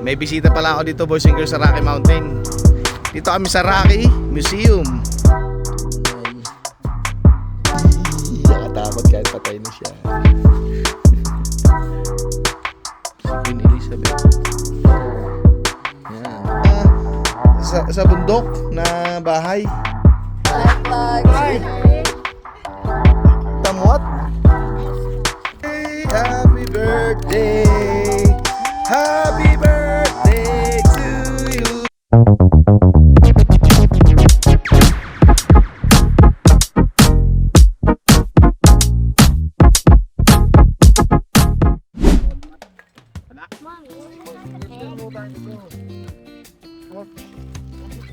May bisita pala ako dito, boys and girls, sa Rocky Mountain. Dito kami sa Rocky Museum. Nakatakot kahit patay na siya. Si Queen Elizabeth. Yan. Sa bundok na bahay. Hi. Tamot. Hey, happy birthday. Happy birthday to you.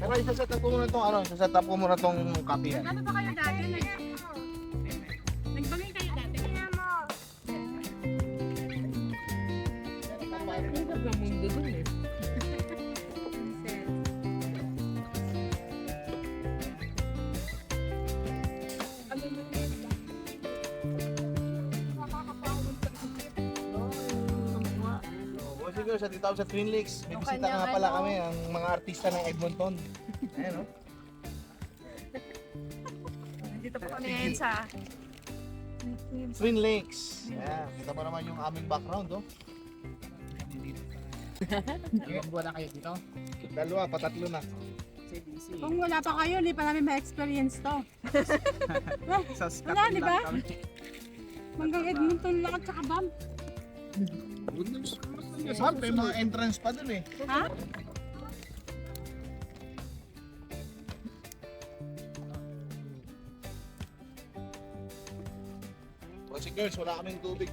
Pero isa-set up ko muna itong isa-set up ko muna itong copy yan. Ano ba kayo dati? Nagbangay kayo dati? Ang mundo dun eh. Siguro sa titawag sa Twin Lakes, may bisita nga pala kami, ang mga artista ng Edmonton. Ayan o. Dito po kami ngayon sa Twin Lakes. Ayan, kita pa naman yung aming background o. Ilang buwan na kayo dito? Dalawa, patatlo na. Kung wala pa kayo, hindi pa namin ma-experience to. Sa Wala, di ba? Hanggang Edmonton lang at saka Bam. Ma'am, may mga entrance pa dun eh. Ha? Boys and girls, wala kaming tubig.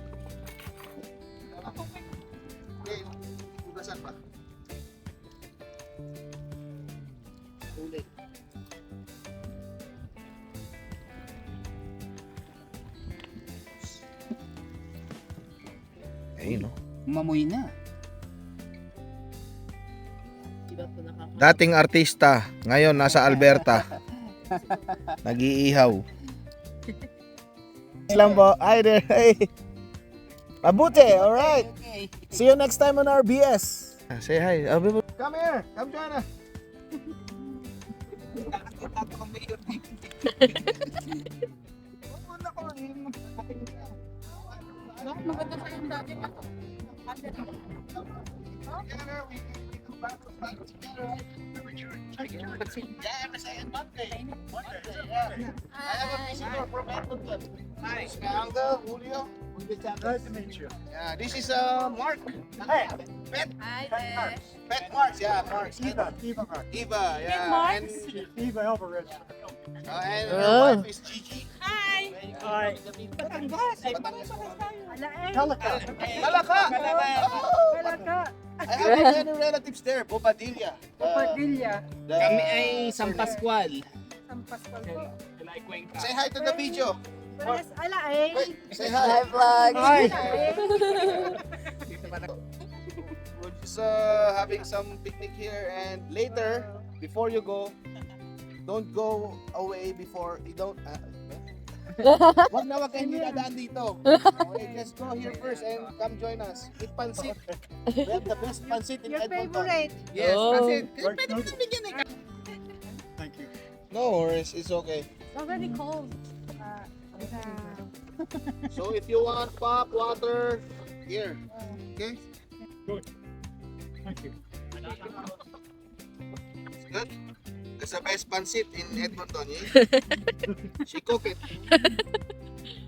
Okay, tugasan pa. Tubig. Ayun no. Umamoy na. Dating artista, ngayon nasa Alberta. Nag-iihaw. Islam po. Hi there. Hey. Mabuti. All right. See you next time on RBS. Say hi. Come here. Come join us. Bakit maganda sa yung dati na to? Hi, Uncle Julio. Nice to meet you. Yeah, this is Mark. Hey, Pet. Hi, Pet Marks. Yeah, Marks. Eva Mark. Eva. Yeah. Marks. Eva Alvarez. And her wife is Gigi. Hi! Hi. Batangas! Calico. Malaka. Malaka! I have many relatives there. Bobadilla. Padilla. Kami ay San Pascual. Sampas pa po. Say hi to the video. Yes, ala eh. Wait, say hi. Vlog! Hi! We're just having some picnic here, and later, before you go, don't go away before you don't. Wag kayo dadaan dito. Okay, just go here first and come join us. Eat pansit. We have the best pansit in Your Edmonton. favorite? Yes, pansit. Thank you. No worries, it's okay. It's already cold. So if you want pop, water, here. Okay? Thank you. Good? That's the best pancit in Edmonton, eh? She cook it.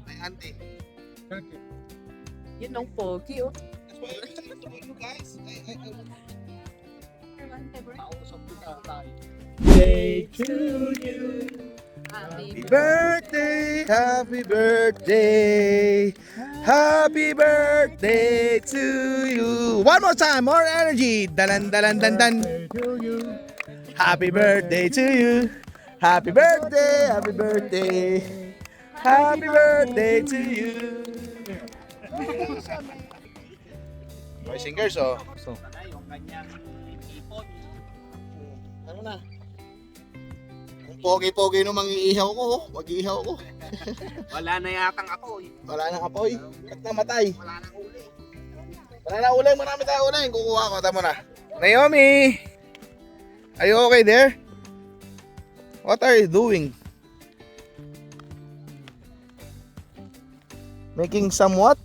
My auntie. Thank you. Yun ang pogi, oh. That's why I'm saying to you guys. Day to you. Happy birthday, happy birthday, happy birthday to you. One more time, more energy. Dalan, dalan, dan, dan. Day to you. Happy birthday to you. Happy birthday, happy birthday, happy birthday to you. Boys and girls, oh. So, Yung kanyang ipon. ano na? Ang pogi-pogi nung mag-iihaw ko, oh. Mag-iihaw ko. Wala na yatang apoy. Wala nang apoy. At namatay. Wala nang uli. Marami na uling, marami tayo uling. Kukuha ko, tama na. Naomi! Are you okay there? What are you doing? Making some what?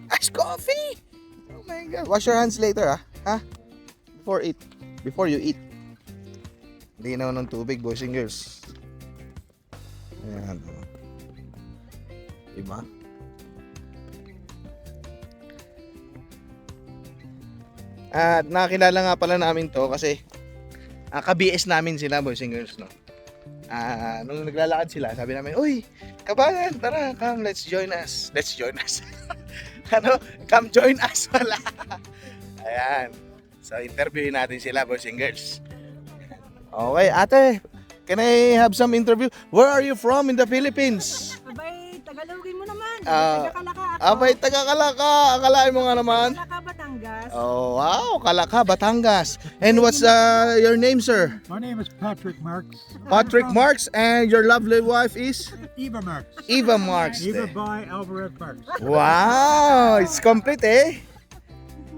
Iced coffee! Oh my God. Wash your hands later, ha? Before you eat. Hindi naman ng tubig, boys and girls. Ayan. Diba? At nakilala nga pala namin to kasi ka-BS namin sila, boys and girls, no? Nung naglalakad sila, sabi namin, uy, kabayan, tara, come, let's join us. Let's join us. Come join us pala. Ayan. So, interviewin natin sila, boys and girls. Okay, ate, can I have some interview? Where are you from in the Philippines? Abay, Tagalogin mo naman. Ah, Taga-Kalaka ako. Abay, taga-Kalaka. Akalain mo nga naman. Kalaka, Batangas. Oh, wow, Kalaka, Batangas. And what's your name, sir? My name is Patrick Marks. Patrick Marks, and your lovely wife is? Eva Marks. Eva Marks. Eva by Alvarez Marks. Wow, it's complete, eh?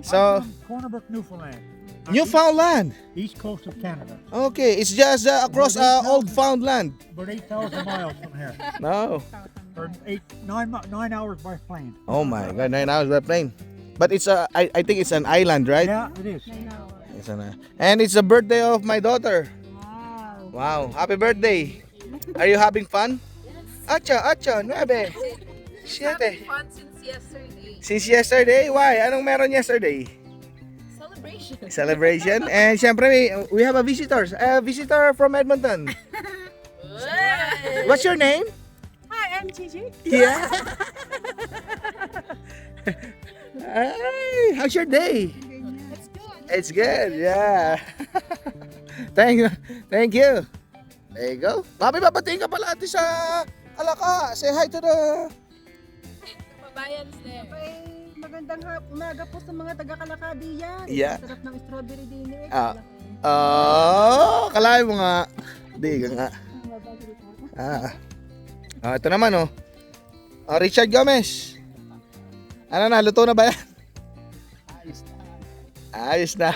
So, I'm from Cornerbrook, Newfoundland. Newfoundland. East coast of Canada. Okay, it's just across Old Foundland. About 8,000 miles from here. No. Or 9 hours by plane. Oh my God, 9 hours by plane. But it's I think it's an island, right? Yeah, it is. It's and it's the birthday of my daughter. Wow. Wow, happy birthday. Are you having fun? Acha, 9. 7. Fun since yesterday. Since yesterday? Why? Anong meron yesterday? Celebration. Celebration. And syempre, we have a visitor from Edmonton. What's your name? Hi, I'm Gigi. Yeah. Hey, how's your day? It's good. It's good, yeah. Thank you. There you go. Papi, papatingin ka pala ate sa Kalaka. Say hi to the... Pabayans there. Abay, magandang umaga po sa mga taga-Kalaka diyan. Yeah. Sarap ng strawberry din eh. Kalahin mo nga. Di ka nga. Ito naman, oh. Richard Gomez. Ano na, luto na ba yan? Ayos na.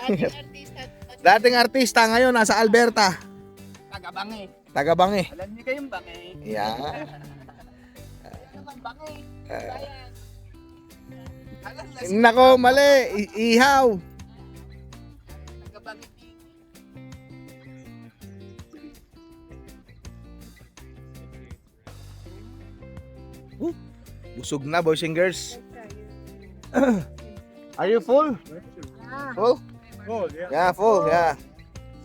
Dating artista ngayon, nasa Alberta. Taga-Bangi. Taga-Bangi. Alam niyo kayong Bangi? Yeah. Naman Bangi. Alam na Nako, mali. Ihaw. taga-Bangi. Busog na, boys and girls. Are you full? Ah, Full? Oh, yeah. Yeah, full, yeah.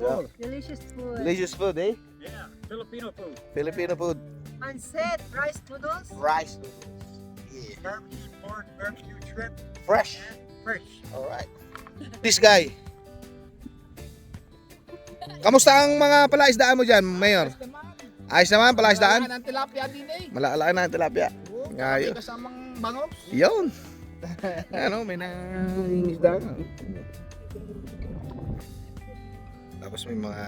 Full. delicious food. Delicious food, eh? Yeah. Filipino food. Filipino food. Pancit, rice noodles. Rice. Yeah. Barbecue pork, barbecue shrimp, Fresh. fresh. Alright. This guy. Kamusta ang mga palaisdaan mo dyan, Mayor? Ayos naman, palaisdaan? Wala ng tilapia din eh. Malaki na ang tilapia. May Ayos. kasamang bangos. Yun. Ano, may nangingisda ka. Tapos may mga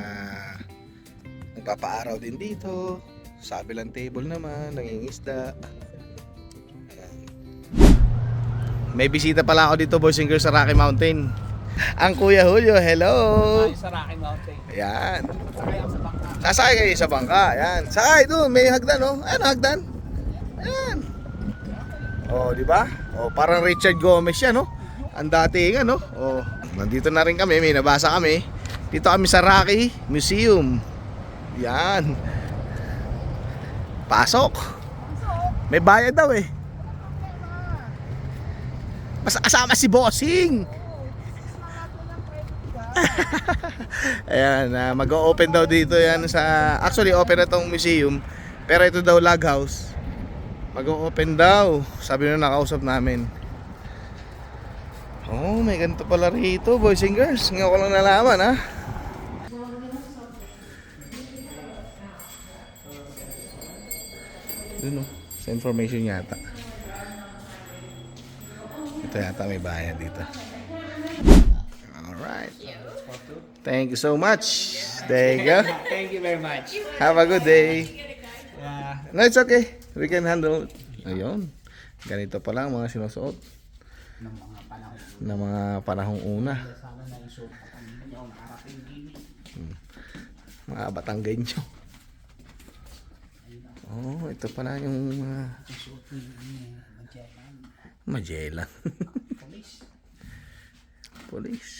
nagpapaaraw din dito. Sa kabilang table naman, nangingisda. Ayan. May bisita pala ako dito, boys and girls, sa Rocky Mountain. Ang Kuya Julio, hello! Ay, sa Rocky Mountain. Ayan. Sakay ako sa bangka. Sasakay kayo sa bangka. Ayan. Sakay doon, may hagdan, oh. Ayan, hagdan. Ayan. Oh, di ba? Oh, parang Richard Gomez yan, no? Ang dating, ano? Oh, nandito na rin kami, may nabasa kami. Dito kami sa Rocky Museum. Yan. Pasok. May bayad daw eh. Basta kasama si Bossing. Ayan, mag-o-open daw dito yan sa... Actually, open na tong museum. Pero ito daw log house. Mag-o-open daw. Sabi nung nakausap namin. Oh, may ganito pala rito, boys and girls. Ngayon ko lang nalaman, ha? Dun, oh. Sa information yata. Ito yata may bayad dito. Alright. Thank you so much. There you go. Thank you very much. Have a good day. Yeah. No, it's okay. We can handle it. Ayun. Ganito pala ang mga sinusuot. Ng mga panahon. na mga panahong una. Sana na yung suot at ang hindi ako nakarating din. Mga Batanggenyo. Oh, ito pala yung mga Yung suot ni Magellan. Magellan. Police. Police.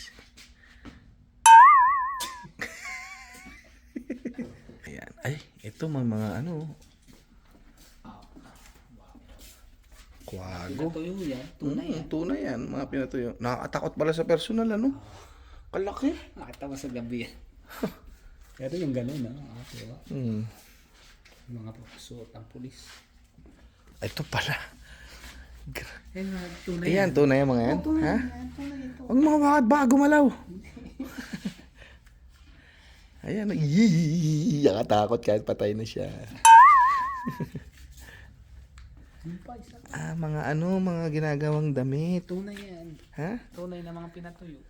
Ayan. Ay, ito mga ano. Kwago. Tuyo yan. Tunay yan. Tunay yan, mga pinatuyo. Nakakatakot pala sa personal, ano? Kalaki. Nakatawa sa gabi yan. Pero yung gano'n, no? Diba? Yung mga suot ang pulis. Ito pala. Ayun, tunay Ayan, tunay yung mga yan. Tunay Ha? yan. Tunay ito. Huwag mga bakit baka gumalaw. Ayan, nakatakot kahit patay na siya. Mga ano, mga ginagawang damit. Tunay yan. Ha? Tunay na mga pinatuyo.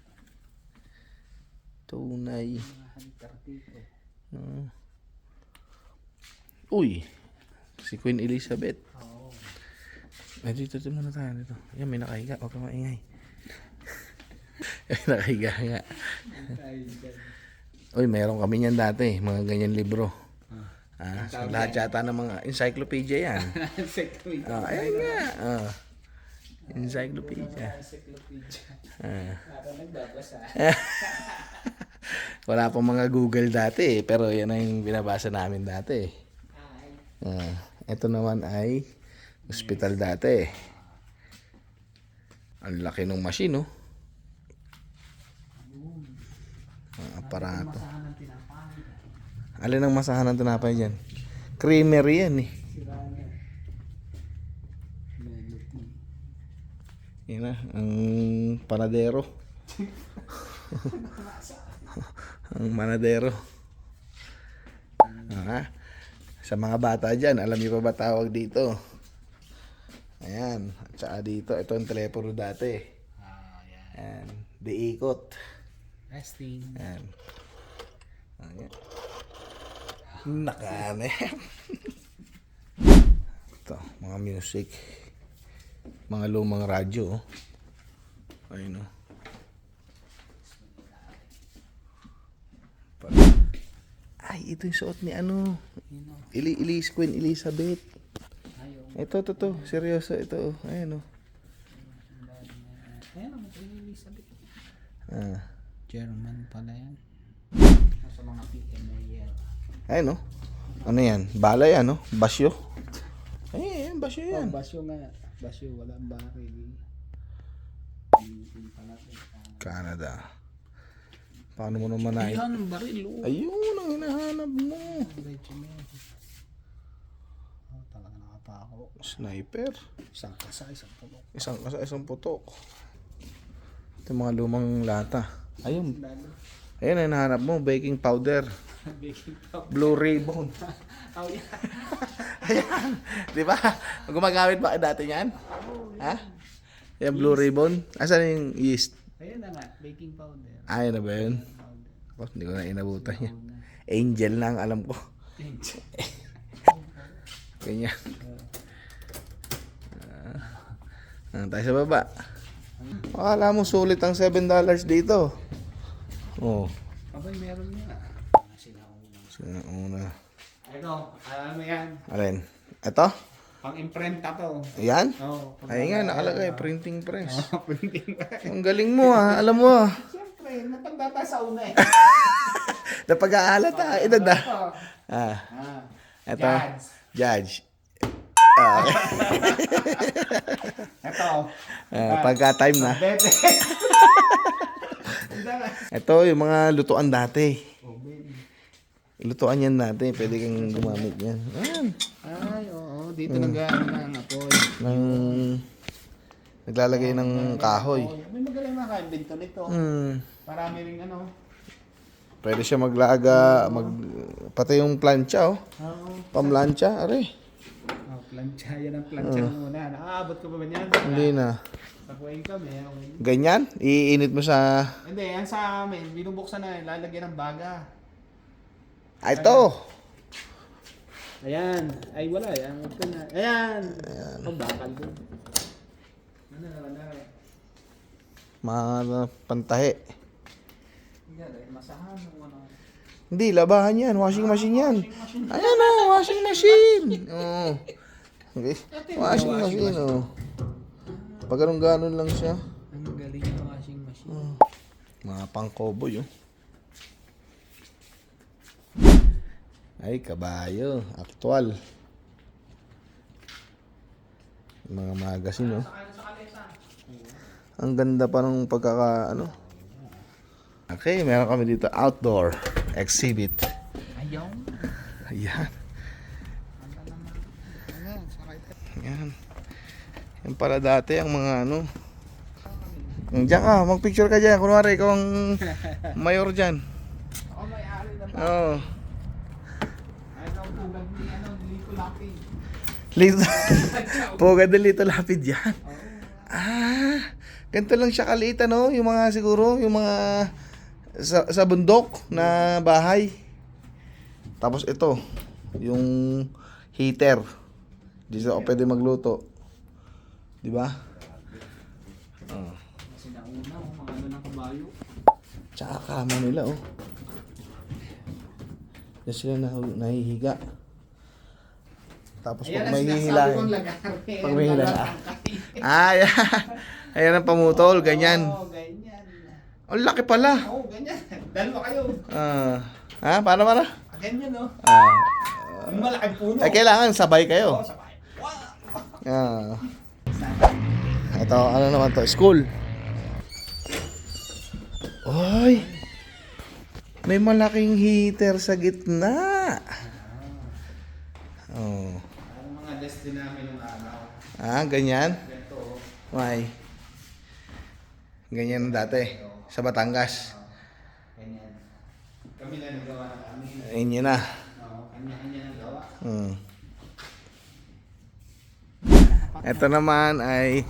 Tunay. Mga halitar dito. Uy, si Queen Elizabeth. Oo. Ay, dito muna tayo dito. Yan, may nakahiga. Huwag ka maingay. May nakahiga nga. Uy, meron kami niyan dati. Mga ganyan libro. So lahat yata ng mga encyclopedia yan. Ayun nga. Encyclopedia. Para nagbabasa. Wala pang mga Google dati pero yan ang binabasa namin dati. Ito naman ay hospital dati. Ang laki ng machine, oh. Ang aparato. Alin ang masahan ng tinapay dyan? Creamery yan, eh. Yan na, ang panadero. Ang manadero. Sa mga bata dyan, alam niyo pa ba tawag dito? Ayan, at saka dito, ito ang telepono dati. Ayan, diikot. Resting. Ayan. Ayan. Nakahanep. Ito, mga music. Mga lumang radyo. Ayun, oh. Ay, ito yung suot ni ano. Queen Elizabeth. Ito, seryoso ito. Ayun, oh. Ayan ang Queen Elizabeth. Ah. German pala yan. Sa mga PMA yan. Ayun, oh. Ano yan? Bala yan, oh. Basyo. Ay, basyo yan. Basyo nga. Basyo, walang baril. Canada. Paano mo naman na Ayan, ang baril. Oh. Ayun, ang hinahanap mo. Regiment. Oh, talaga nakapako. Sniper. Isang kasa, isang puno. Isang kasa, isang putok. Ito yung mga lumang lata. Ayun. Ayun, ang hinahanap mo. Baking powder. Baking powder. Blue ribbon. Oh, yeah. Ayan. Di ba? Gumagamit ba dati yan? Ha? Yung blue ribbon? Asan yung yeast? Ayun na nga, baking powder. Ayun na ba yun? Oh, hindi ko na inabutan yan. Angel na ang alam ko. Ganyan. Tayo sa baba. Akala mo sulit ang $7 dito. Oh. Abay, meron nga. Sila una. Ito, alam mo yan. Alin? Ito? Pang-imprenta to. Ayan? Oo. Ay nga, nakalagay. Printing press. Printing. Ang galing mo, ha? Alam mo, ha? Siyempre, matanda pa sa una eh. Napag-aalat, ha? Edad, ha? Ah. Ito. Judge. Ito. Pagka-time na. Bebe. Ito, yung mga lutuan dati. Lutuan yan natin. Pwede kang gumamit yan. Ayan. Ay, oo. Dito nag-ano ng apoy. Naglalagay ng kahoy. May magaling maka-invento nito. Marami ring ano. Pwede siya maglaga, pati yung plancha, oh. Oo. Pamlancha, are. Oh, plancha. Yan ang plancha muna. Nakaabot ko pa ba yan? Hindi na. Pag-uwing kami. Ganyan? Iinit mo sa... Hindi, yan sa amin. Binubuksan na. Lalagyan ng baga. Ito! Ayan. Ay, wala. Ayan. Ito na. Ayan. Ang bakal doon. Ano na. Mga pantahe. Masahan o ano. Hindi, labahan yan. Washing machine yan. Ayan o, washing machine. Oo. Okay. Washing machine, oh. Pag ganun lang siya. Ang galing ng washing machine. Mga pang-cowboy, oh. Ay, kabayo. Aktual. Mga magazine, oh. Ang ganda pa ng ano. Okay, meron kami dito outdoor exhibit. Ayaw. Ayan. Ayan. Yan pala dati ang mga ano. Yung diyan ka, mag-picture ka dyan. Kunwari, ikaw ang mayor dyan. Ako may-ari na ba? Oo. Ayaw pugad ni Lito Lapid. Lito. Pugad na Lito Lapid yan. Ganito lang siya kaliit, ano? Yung mga siguro, yung mga sa bundok na bahay. Tapos ito, yung heater. Dito ako pwede magluto. Di ba? Oh. Kasi nauna, mga ano ng kabayo. Tsaka kama nila, oh. Diyan sila nahihiga. Tapos pag may hihilahin. Pag may hihilahin. Ayan. Ayan ang pamutol, ganyan. Oo, ganyan. Ang laki pala. Oo, ganyan. Dalawa kayo. Paano? Ganyan, no? Yung malaking puno. Ay, kailangan sabay kayo. Oo, sabay. Wow! Ito, ano naman to? School. Oy! May malaking heater sa gitna. Oh. Ang mga destiny namin ng araw. Ganyan? Ito. May. Ganyan dati. Sa Batangas. Ganyan. Kami na nagawa ng amin. Ayun yun na. Oo, kanya-kanya nagawa. Ito naman ay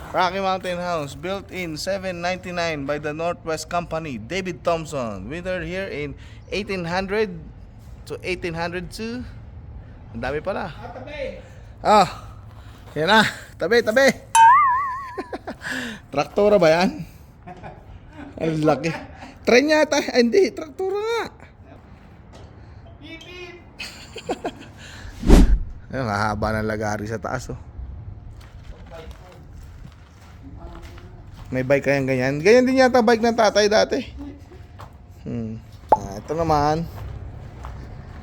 Rocky Mountain House, built in 799 by the Northwest Company, David Thompson. Wintered here in 1800 to 1802. Ang dami pala. Tabi! Yan na. Tabi. Traktora ba yan? Ang laki. Tren yata. Ay, hindi. Traktora nga. Ayun, hahaba ng lagari sa taas, oh. May bike kayang ganyan. Ganyan din yata bike ng tatay dati. Ito naman.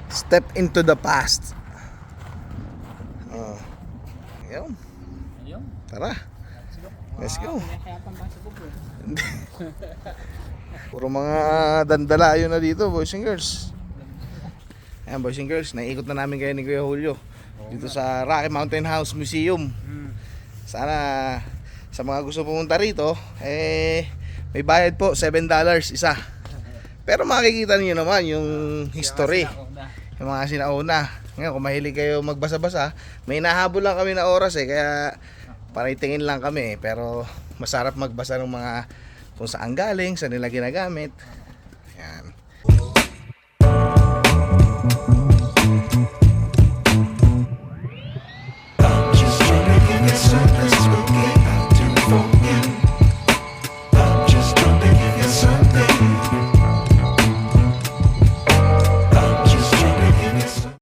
Step into the past. Ayun. Tara. Let's go. Puro mga dandala yun na dito, boys and girls. Ayan, boys and girls, naiikot na namin kayo ni Kuya Julio dito sa Rocky Mountain House Museum. Sana sa mga gusto pumunta rito, may bayad po, $7 isa. Pero makikita niyo naman yung history, yung mga sinauna. Ngayon, kung mahilig kayo magbasa-basa, may nahabol lang kami na oras kaya paritingin lang kami. Pero masarap magbasa ng mga kung saan galing, saan nila ginagamit.